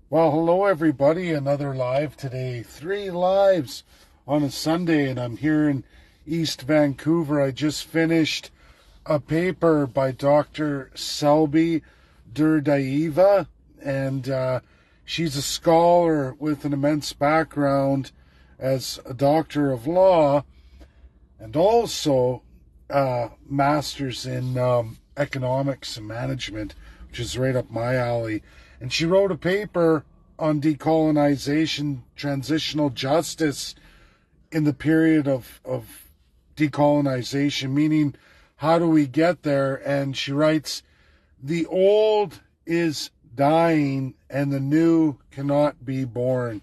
Well, hello everybody. Another live today. 3 lives on a Sunday, and I'm here in East Vancouver. I just finished a paper by Dr. Selbi Durdiyeva, and she's a scholar with an immense background as a doctor of law and also master's in economics and management, which is right up my alley. And she wrote a paper on decolonization, transitional justice in the period of decolonization, meaning how do we get there? And she writes, the old is dying and the new cannot be born.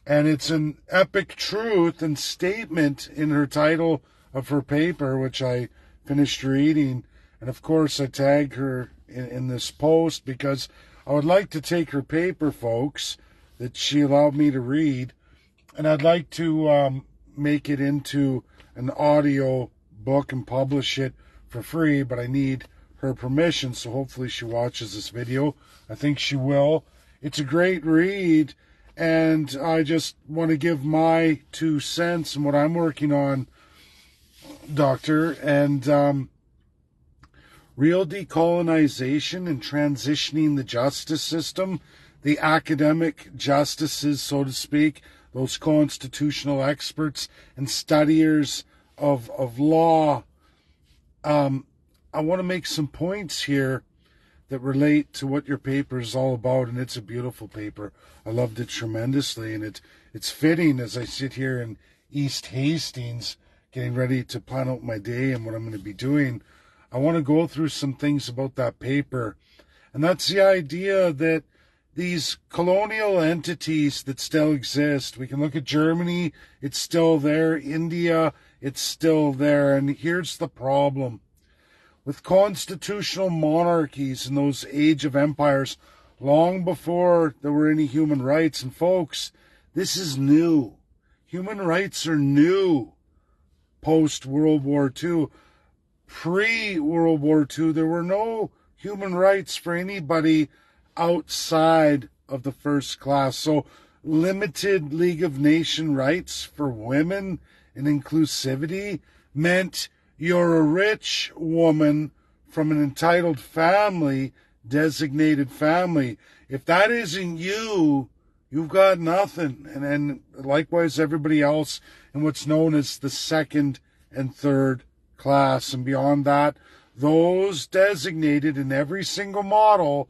And it's an epic truth and statement in her title of her paper, which I finished reading. And of course, I tag her in this post because I would like to take her paper, folks, that she allowed me to read, and I'd like to make it into an audio book and publish it for free, but I need her permission, so hopefully she watches this video. I think she will. It's a great read, and I just want to give my 2 cents and what I'm working on, Doctor, and real decolonization and transitioning the justice system, the academic justices, so to speak, those constitutional experts and studiers of law. I want to make some points here that relate to what your paper is all about, and it's a beautiful paper. I loved it tremendously, and it's fitting as I sit here in East Hastings getting ready to plan out my day and what I'm going to be doing. I want to go through some things about that paper, and that's the idea that these colonial entities that still exist, we can look at Germany, it's still there, India, it's still there, and here's the problem. With constitutional monarchies in those age of empires, long before there were any human rights, and folks, this is new. Human rights are new post-World War II. Pre-World War II, there were no human rights for anybody outside of the first class. So limited League of Nations rights for women and inclusivity meant you're a rich woman from an entitled family, designated family. If that isn't you, you've got nothing. And likewise, everybody else in what's known as the second and third class, and beyond that, those designated in every single model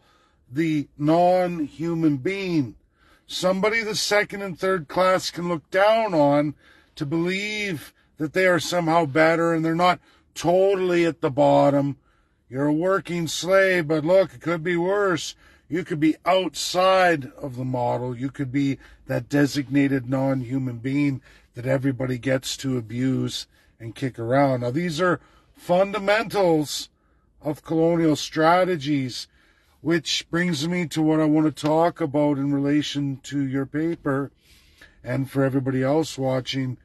the non-human being, somebody the second and third class can look down on to believe that they are somehow better and they're not totally at the bottom. You're a working slave, but look, it could be worse. You could be outside of the model. You could be that designated non-human being that everybody gets to abuse and kick around. Now, these are fundamentals of colonial strategies, which brings me to what I want to talk about in relation to your paper, and for everybody else watching,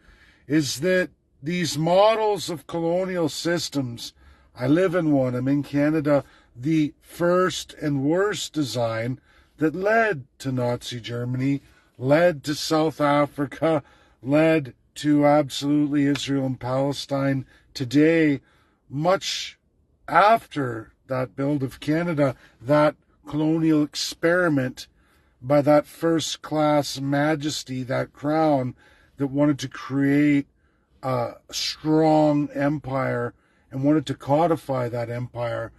is that these models of colonial systems, I live in one, I'm in Canada, the first and worst design that led to Nazi Germany, led to South Africa, led to absolutely Israel and Palestine today, much after that build of Canada, that colonial experiment by that first-class majesty, that crown that wanted to create a strong empire and wanted to codify that empire.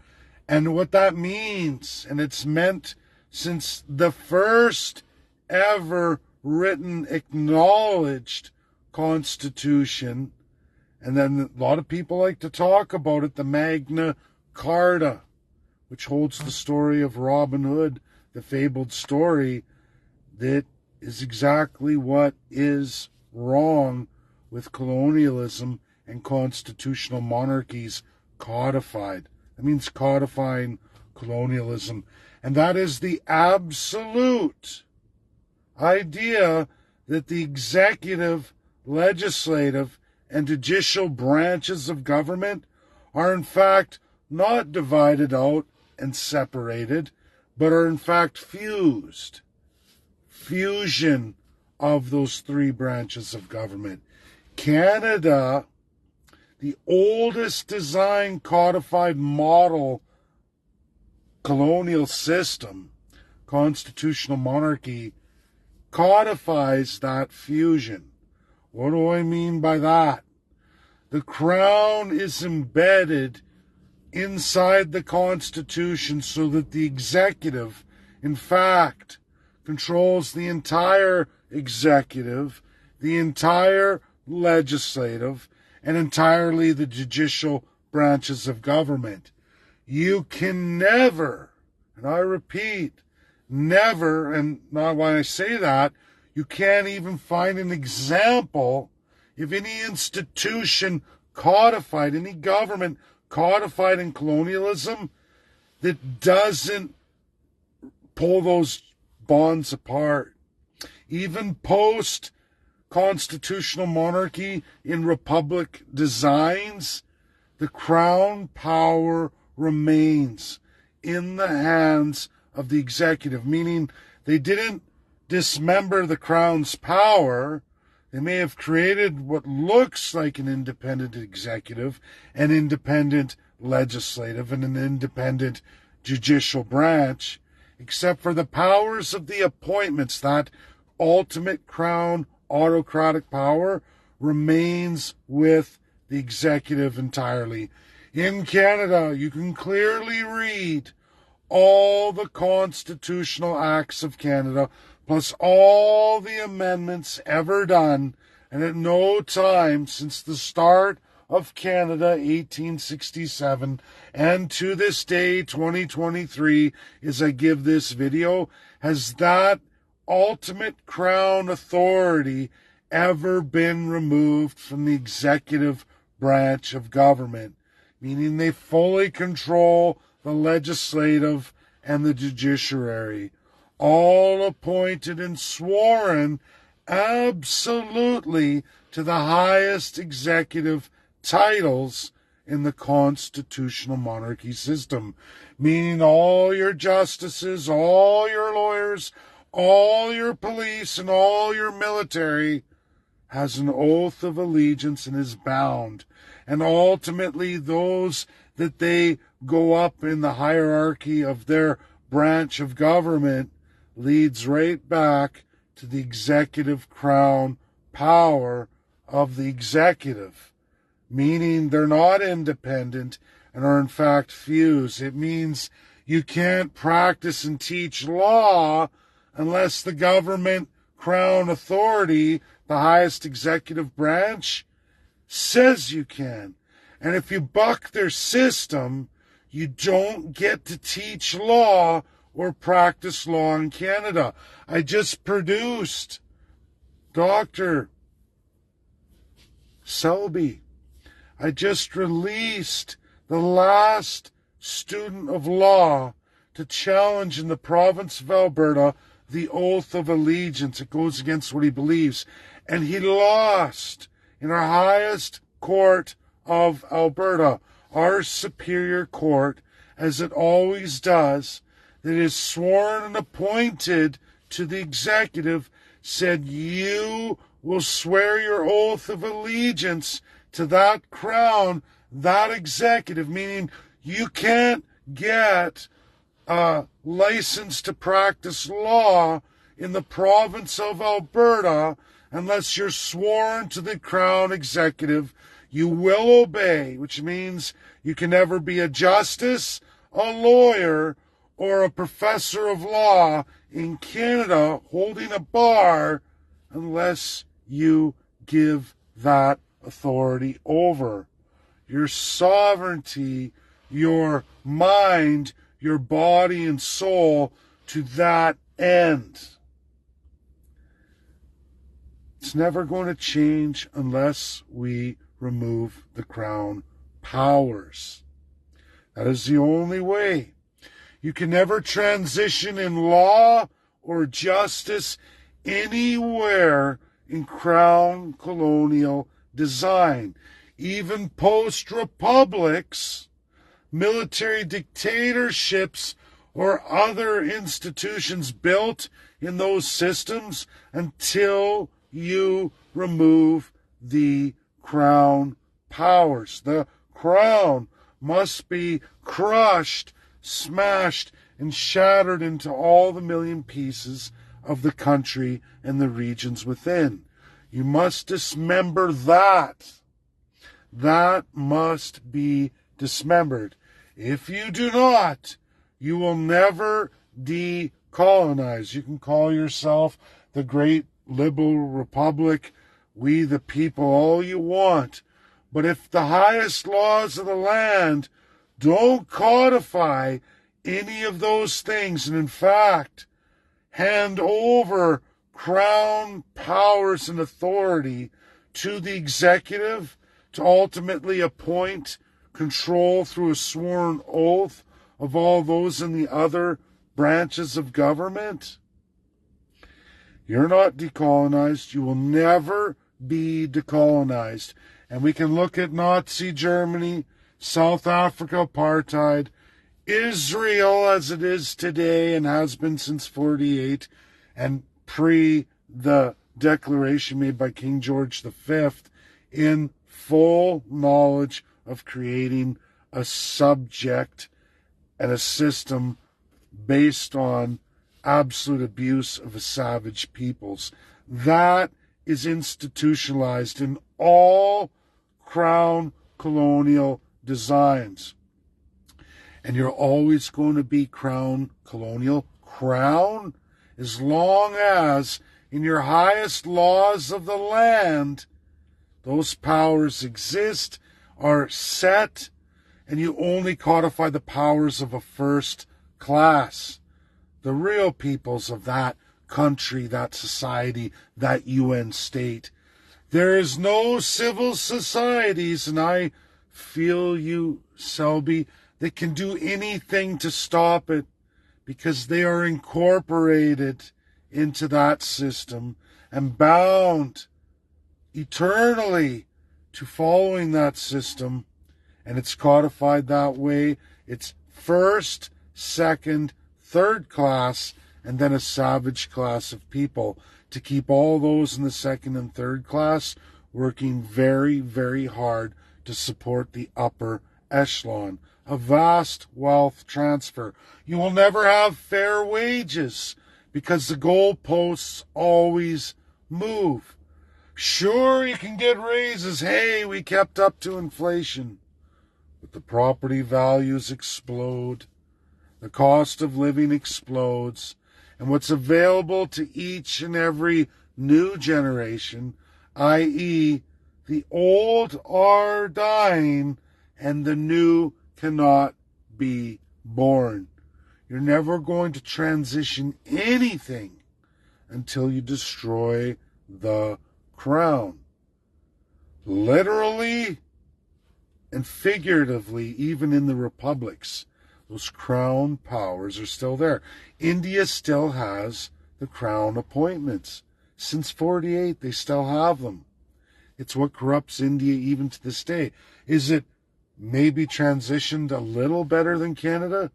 And what that means, and it's meant since the first ever written, acknowledged Constitution, and then a lot of people like to talk about it, the Magna Carta, which holds the story of Robin Hood, the fabled story, that is exactly what is wrong with colonialism and constitutional monarchies codified. That means codifying colonialism. And that is the absolute idea that the executive, legislative, and judicial branches of government are in fact not divided out and separated, but are in fact fused. fusion of those three branches of government. Canada, the oldest design codified model colonial system, constitutional monarchy, codifies that fusion. What do I mean by that? The crown is embedded inside the Constitution so that the executive, in fact, controls the entire executive, the entire legislative, and entirely the judicial branches of government. You can never, and I repeat, never, and not when I say that, you can't even find an example of any institution codified, any government codified in colonialism that doesn't pull those bonds apart. Even post-constitutional monarchy in republic designs, the crown power remains in the hands of the executive, meaning they didn't dismember the crown's power. They may have created what looks like an independent executive, an independent legislative, and an independent judicial branch, except for the powers of the appointments. That ultimate crown autocratic power remains with the executive entirely. In Canada, you can clearly read all the constitutional acts of Canada, plus all the amendments ever done, and at no time since the start of Canada, 1867, and to this day, 2023, as I give this video, has that ultimate crown authority ever been removed from the executive branch of government, meaning they fully control the legislative and the judiciary, all appointed and sworn absolutely to the highest executive titles in the constitutional monarchy system, meaning all your justices, all your lawyers, all your police, and all your military has an oath of allegiance and is bound. And ultimately, those that they go up in the hierarchy of their branch of government leads right back to the executive crown power of the executive, meaning they're not independent and are in fact fused. It means you can't practice and teach law unless the government crown authority, the highest executive branch, says you can. And if you buck their system, you don't get to teach law or practice law in Canada. I just produced Dr. Selbi. I just released the last student of law to challenge in the province of Alberta the oath of allegiance. It goes against what he believes. And he lost in our highest court of Alberta, our superior court, as it always does, that is sworn and appointed to the executive, said you will swear your oath of allegiance to that crown, that executive, meaning you can't get a license to practice law in the province of Alberta unless you're sworn to the crown executive. You will obey, which means you can never be a justice, a lawyer, or a professor of law in Canada holding a bar unless you give that authority over. Your sovereignty, your mind, your body and soul to that end. It's never going to change unless we remove the crown powers. That is the only way. You can never transition in law or justice anywhere in crown colonial design. Even post-republics, military dictatorships or other institutions built in those systems until you remove the crown powers. The crown must be crushed, smashed, and shattered into all the million pieces of the country and the regions within. You must dismember that. That must be dismembered. If you do not, you will never decolonize. You can call yourself the great liberal republic, we the people, all you want. But if the highest laws of the land don't codify any of those things, and in fact, hand over crown powers and authority to the executive to ultimately appoint, control through a sworn oath of all those in the other branches of government, you're not decolonized. You will never be decolonized. And we can look at Nazi Germany, South Africa apartheid, Israel as it is today and has been since 48, and pre the declaration made by King George V, in full knowledge of creating a subject and a system based on absolute abuse of a savage peoples. That is institutionalized in all crown colonial designs. And you're always going to be crown colonial. Crown, as long as in your highest laws of the land, those powers exist, are set, and you only codify the powers of a first class, the real peoples of that country, that society, that UN state. There is no civil societies, and I feel you, Selbi, that can do anything to stop it because they are incorporated into that system and bound eternally to following that system, and it's codified that way. It's first, second, third class, and then a savage class of people to keep all those in the second and third class working very, very hard to support the upper echelon. A vast wealth transfer. You will never have fair wages because the goalposts always move. Sure, you can get raises. Hey, we kept up to inflation. But the property values explode. The cost of living explodes. And what's available to each and every new generation, i.e., the old are dying and the new cannot be born. You're never going to transition anything until you destroy the crown. Literally and figuratively, even in the republics, those crown powers are still there. India still has the crown appointments. Since 48, they still have them. It's what corrupts India even to this day. Is it maybe transitioned a little better than Canada?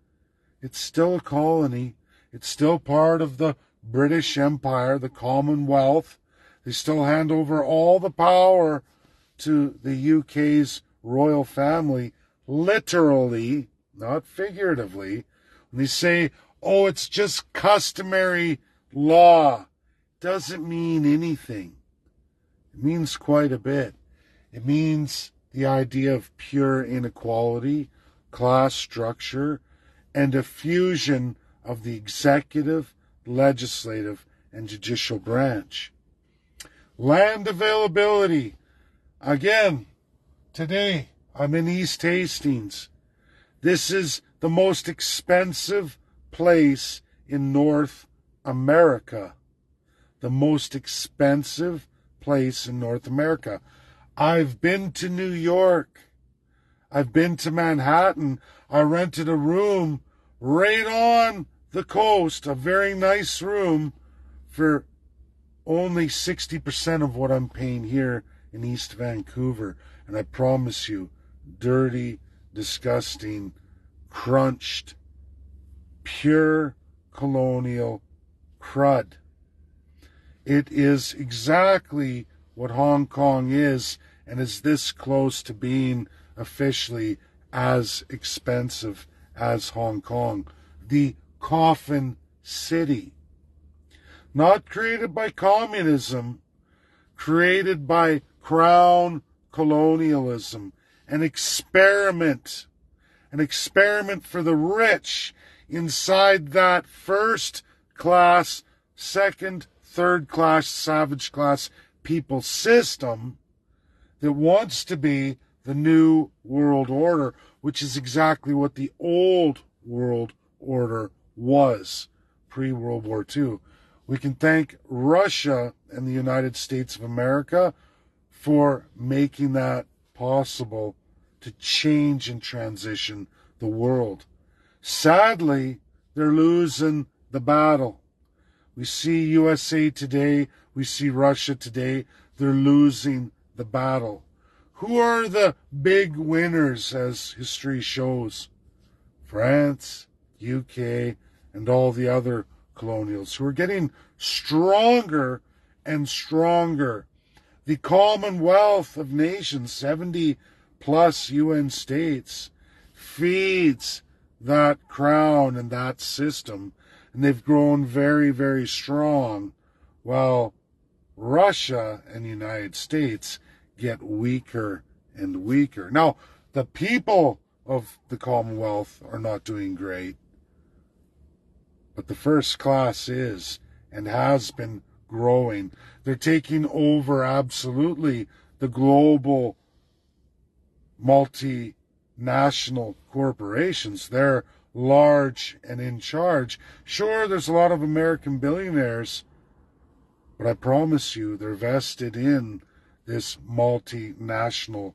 It's still a colony. It's still part of the British Empire, the Commonwealth. They still hand over all the power to the UK's royal family, literally, not figuratively. When they say, oh, it's just customary law, doesn't mean anything. It means quite a bit. It means the idea of pure inequality, class structure, and a fusion of the executive, legislative, and judicial branch. Land availability. Again, today I'm in East Hastings. This is the most expensive place in North America. The most expensive place in North America. I've been to New York. I've been to Manhattan. I rented a room right on the coast, a very nice room, for only 60% of what I'm paying here in East Vancouver. And I promise you, dirty, disgusting, crunched pure colonial crud. It is exactly what Hong Kong is, and is this close to being officially as expensive as Hong Kong. The coffin city. Not created by communism, created by crown colonialism. An experiment for the rich inside that first class, second, third class, savage class people system that wants to be the new world order, which is exactly what the old world order was pre-World War II. We can thank Russia and the United States of America for making that possible to change and transition the world. Sadly, they're losing the battle. We see USA today, we see Russia today, they're losing the battle. Who are the big winners, as history shows? France, UK, and all the other colonials who are getting stronger and stronger. The Commonwealth of Nations, 70 plus UN states, feeds that crown and that system, and they've grown very, very strong, while Russia and the United States get weaker and weaker. Now, the people of the Commonwealth are not doing great, but the first class is and has been growing. They're taking over absolutely the global multinational corporations. They're large and in charge. Sure, there's a lot of American billionaires, but I promise you they're vested in this multinational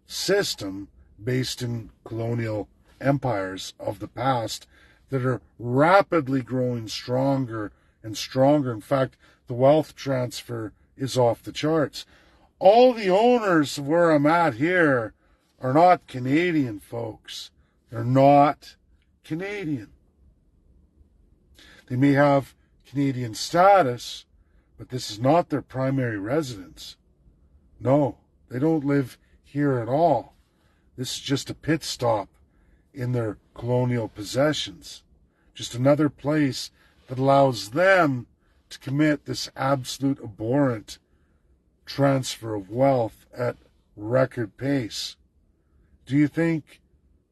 system based in colonial empires of the past that are rapidly growing stronger and stronger. In fact, the wealth transfer is off the charts. All the owners of where I'm at here are not Canadian, folks. They're not Canadian. They may have Canadian status, but this is not their primary residence. No, they don't live here at all. This is just a pit stop in their colonial possessions. Just another place that allows them to commit this absolute abhorrent transfer of wealth at record pace. Do you think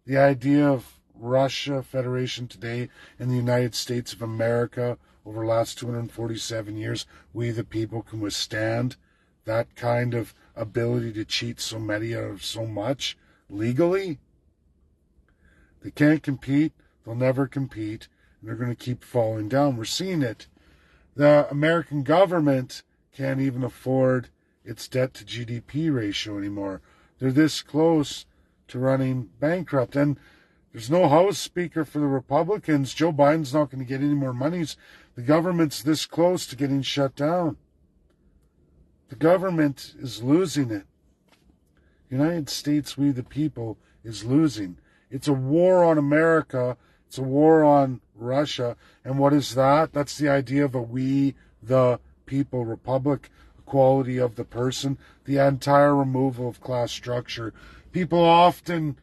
the idea of Russia Federation today and the United States of America over the last 247 years, we the people can withstand that kind of ability to cheat so many out of so much legally? They can't compete. They'll never compete. And they're going to keep falling down. We're seeing it. The American government can't even afford its debt to GDP ratio anymore. They're this close to running bankrupt. And there's no House Speaker for the Republicans. Joe Biden's not going to get any more monies. The government's this close to getting shut down. The government is losing it. United States, we the people, is losing. It's a war on America. It's a war on Russia. And what is that? That's the idea of a we the people republic, equality of the person, the entire removal of class structure. People often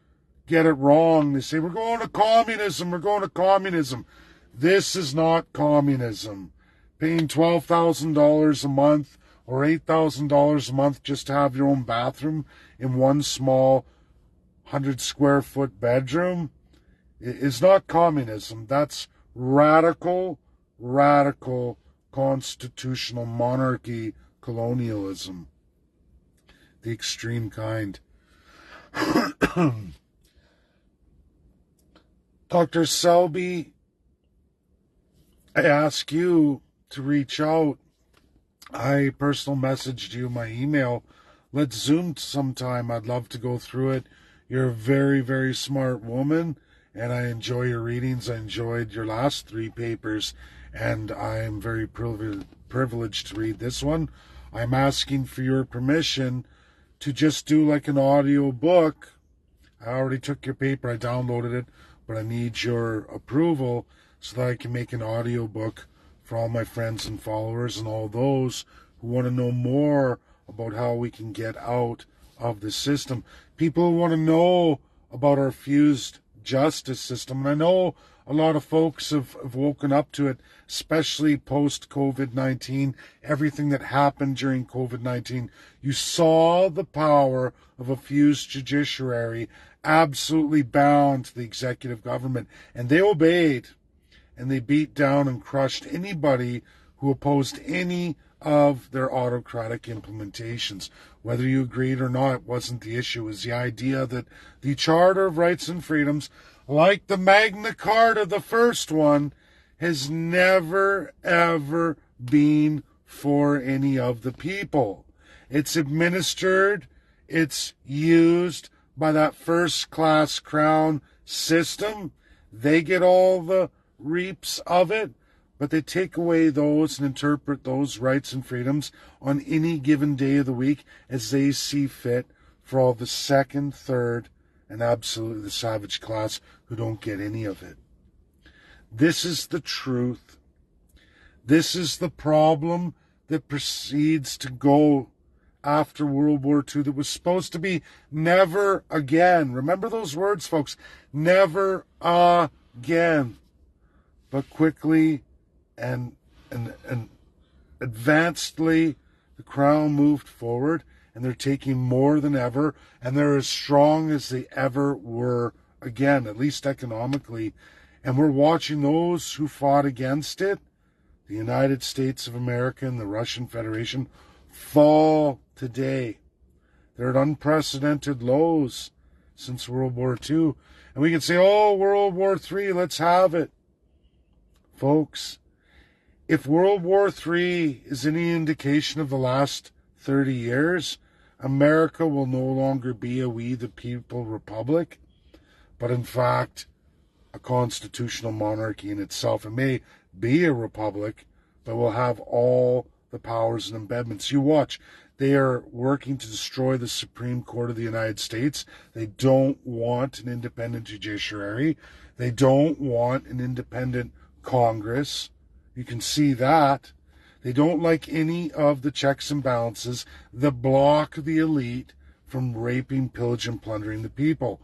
get it wrong. They say, we're going to communism, we're going to communism. This is not communism. Paying $12,000 a month or $8,000 a month just to have your own bathroom in one small 100 square foot bedroom is not communism. That's radical constitutional monarchy colonialism. The extreme kind. Dr. Selbi, I ask you to reach out. I personal messaged you my email. Let's Zoom sometime. I'd love to go through it. You're a very, very smart woman, and I enjoy your readings. I enjoyed your last 3 papers, and I am very privileged to read this one. I'm asking for your permission to just do like an audio book. I already took your paper. I downloaded it, but I need your approval so that I can make an audiobook for all my friends and followers and all those who want to know more about how we can get out of the system. People who want to know about our fused justice system. And I know a lot of folks have woken up to it, especially post-COVID-19, everything that happened during COVID-19. You saw the power of a fused judiciary absolutely bound to the executive government, and they obeyed, and they beat down and crushed anybody who opposed any of their autocratic implementations. Whether you agreed or not wasn't the issue. It was the idea that the Charter of Rights and Freedoms, like the Magna Carta, the first one, has never, ever been for any of the people. It's administered, it's used by that first-class crown system. They get all the reaps of it, but they take away those and interpret those rights and freedoms on any given day of the week as they see fit for all the second, third, and absolutely the savage class who don't get any of it. This is the truth. This is the problem that proceeds to go after World War II that was supposed to be never again. Remember those words, folks. Never again. But quickly and advancedly, the Crown moved forward, and they're taking more than ever, and they're as strong as they ever were again, at least economically. And we're watching those who fought against it, the United States of America and the Russian Federation, fall today. They're at unprecedented lows since World War II. And we can say, oh, World War III, let's have it. Folks, if World War III is any indication of the last 30 years, America will no longer be a we the people republic, but in fact, a constitutional monarchy in itself. It may be a republic, but will have all the powers and embedments. You watch. They are working to destroy the Supreme Court of the United States. They don't want an independent judiciary. They don't want an independent Congress. You can see that. They don't like any of the checks and balances that block the elite from raping, pillaging, and plundering the people.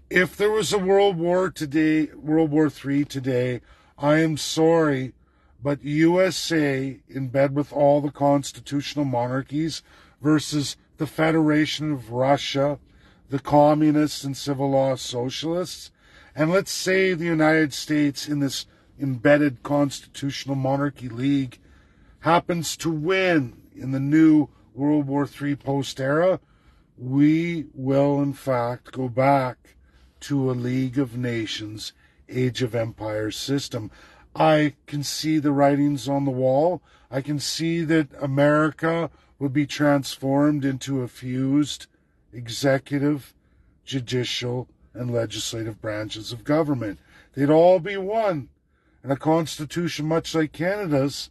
If there was a World War III today, I am sorry, but USA, in bed with all the constitutional monarchies, versus the Federation of Russia, the communists and civil law socialists, and let's say the United States in this embedded constitutional monarchy league happens to win in the new World War III post-era, we will in fact go back to a League of Nations, Age of Empires system. I can see the writings on the wall. I can see that America would be transformed into a fused executive, judicial, and legislative branches of government. They'd all be one. And a constitution much like Canada's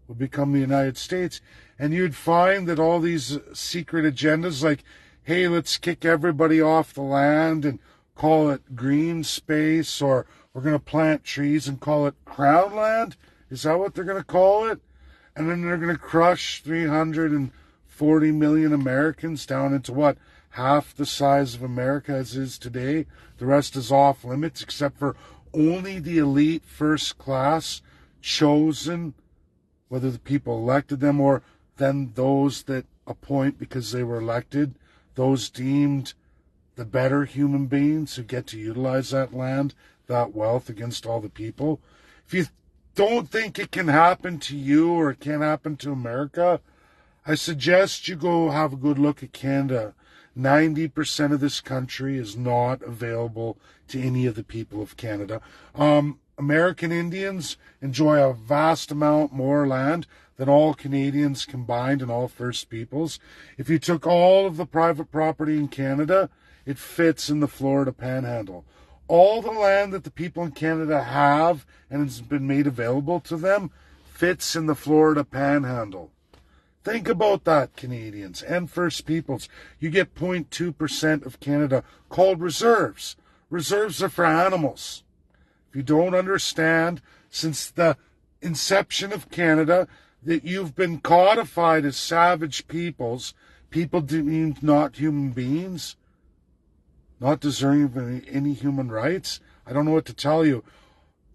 would become the United States. And you'd find that all these secret agendas like, hey, let's kick everybody off the land and call it green space, or we're going to plant trees and call it crown land. Is that what they're going to call it? And then they're going to crush 340 million Americans down into what? Half the size of America as is today. The rest is off limits except for only the elite first class chosen, whether the people elected them or then those that appoint because they were elected, those deemed the better human beings who get to utilize that land, that wealth against all the people. If you don't think it can happen to you or it can't happen to America, I suggest you go have a good look at Canada. 90% of this country is not available to any of the people of Canada. American Indians enjoy a vast amount more land than all Canadians combined and all First Peoples. If you took all of the private property in Canada, it fits in the Florida Panhandle. All the land that the people in Canada have and has been made available to them fits in the Florida Panhandle. Think about that, Canadians and First Peoples. You get 0.2% of Canada called reserves. Reserves are for animals. If you don't understand, since the inception of Canada, that you've been codified as savage peoples, people deemed not human beings, not deserving of any human rights. I don't know what to tell you.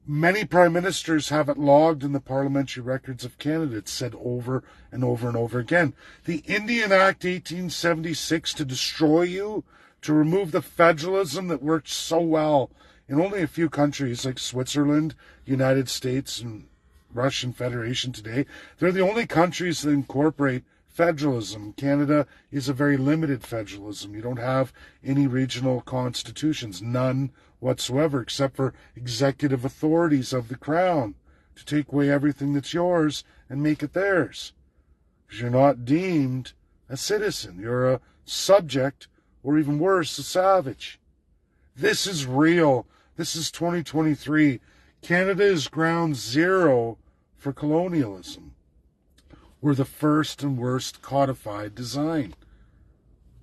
Many prime ministers have it logged in the parliamentary records of Canada. It's said over and over and over again. The Indian Act 1876 to destroy you, to remove the federalism that worked so well in only a few countries like Switzerland, United States, and Russian Federation today. They're the only countries that incorporate federalism. Canada is a very limited federalism. You don't have any regional constitutions, none whatsoever, except for executive authorities of the crown to take away everything that's yours and make it theirs. Because you're not deemed a citizen. You're a subject, or even worse, a savage. This is real. This is 2023. Canada is ground zero for colonialism. We're the first and worst codified design.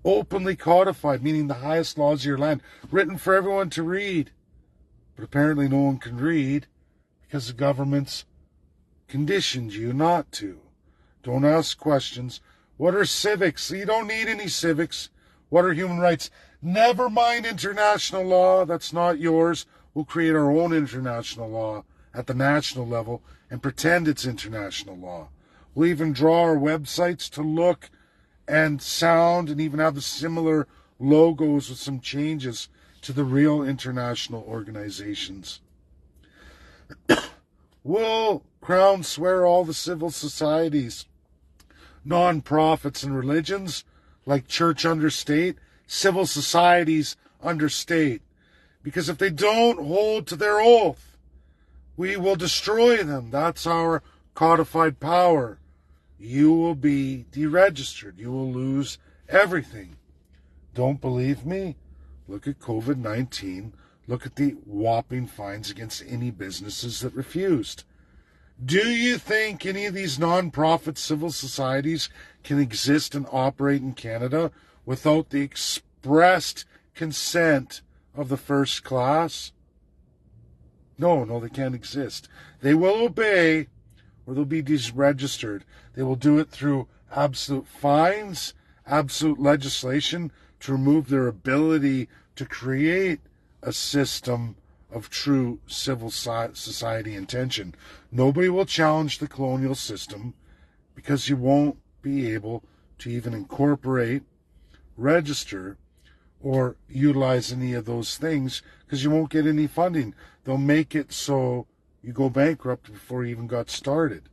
Openly codified, meaning the highest laws of your land, written for everyone to read. But apparently no one can read because the government's conditioned you not to. Don't ask questions. What are civics? You don't need any civics. What are human rights? Never mind international law. That's not yours. We'll create our own international law at the national level and pretend it's international law. We'll even draw our websites to look and sound and even have the similar logos with some changes to the real international organizations. We'll crown swear all the civil societies, non-profits and religions, like church under state, civil societies under state. Because if they don't hold to their oath, we will destroy them. That's our codified power. You will be deregistered. You will lose everything. Don't believe me? Look at COVID-19. Look at the whopping fines against any businesses that refused. Do you think any of these non-profit civil societies can exist and operate in Canada without the expressed consent of the first class? No, they can't exist. They will obey, or they'll be deregistered. They will do it through absolute fines, absolute legislation to remove their ability to create a system of true civil society intention. Nobody will challenge the colonial system because you won't be able to even incorporate, register, or utilize any of those things because you won't get any funding. They'll make it so you go bankrupt before you even got started.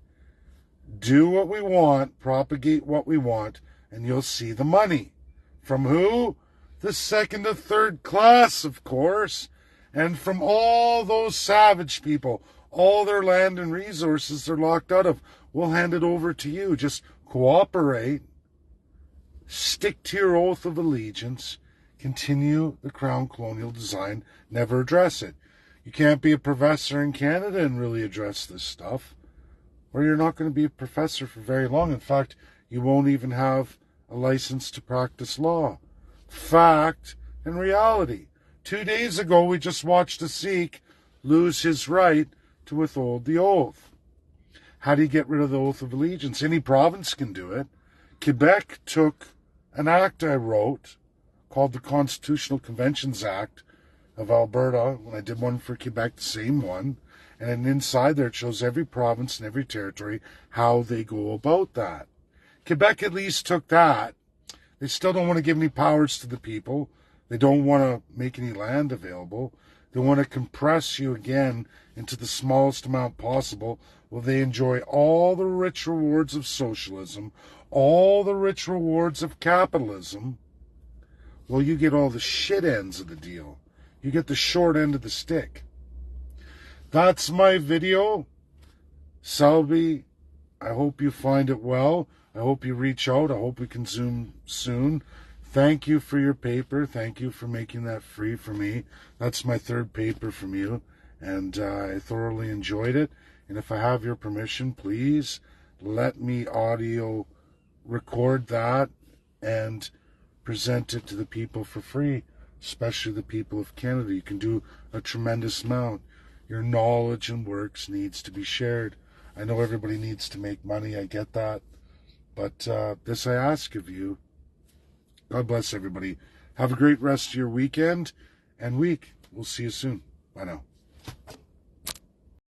Do what we want, propagate what we want, and you'll see the money. From who? The second and third class, of course. And from all those savage people, all their land and resources they're locked out of. We'll hand it over to you. Just cooperate. Stick to your oath of allegiance. Continue the Crown colonial design. Never address it. You can't be a professor in Canada and really address this stuff. Or you're not going to be a professor for very long. In fact, you won't even have a license to practice law. Fact and reality. 2 days ago, we just watched a Sikh lose his right to withhold the oath. How do you get rid of the oath of allegiance? Any province can do it. Quebec took an act I wrote called the Constitutional Conventions Act of Alberta. When I did one for Quebec, the same one. And inside there, it shows every province and every territory how they go about that. Quebec at least took that. They still don't want to give any powers to the people. They don't want to make any land available. They want to compress you again into the smallest amount possible. Will they enjoy all the rich rewards of socialism, all the rich rewards of capitalism? Well, you get all the shit ends of the deal. You get the short end of the stick. That's my video. Selbi, I hope you find it well. I hope you reach out. I hope we can Zoom soon. Thank you for your paper. Thank you for making that free for me. That's my third paper from you, and I thoroughly enjoyed it. And if I have your permission, please let me audio record that and present it to the people for free, especially the people of Canada. You can do a tremendous amount. your knowledge and works needs to be shared. I know everybody needs to make money. I get that. But this I ask of you. God bless everybody. Have a great rest of your weekend and week. We'll see you soon. Bye now.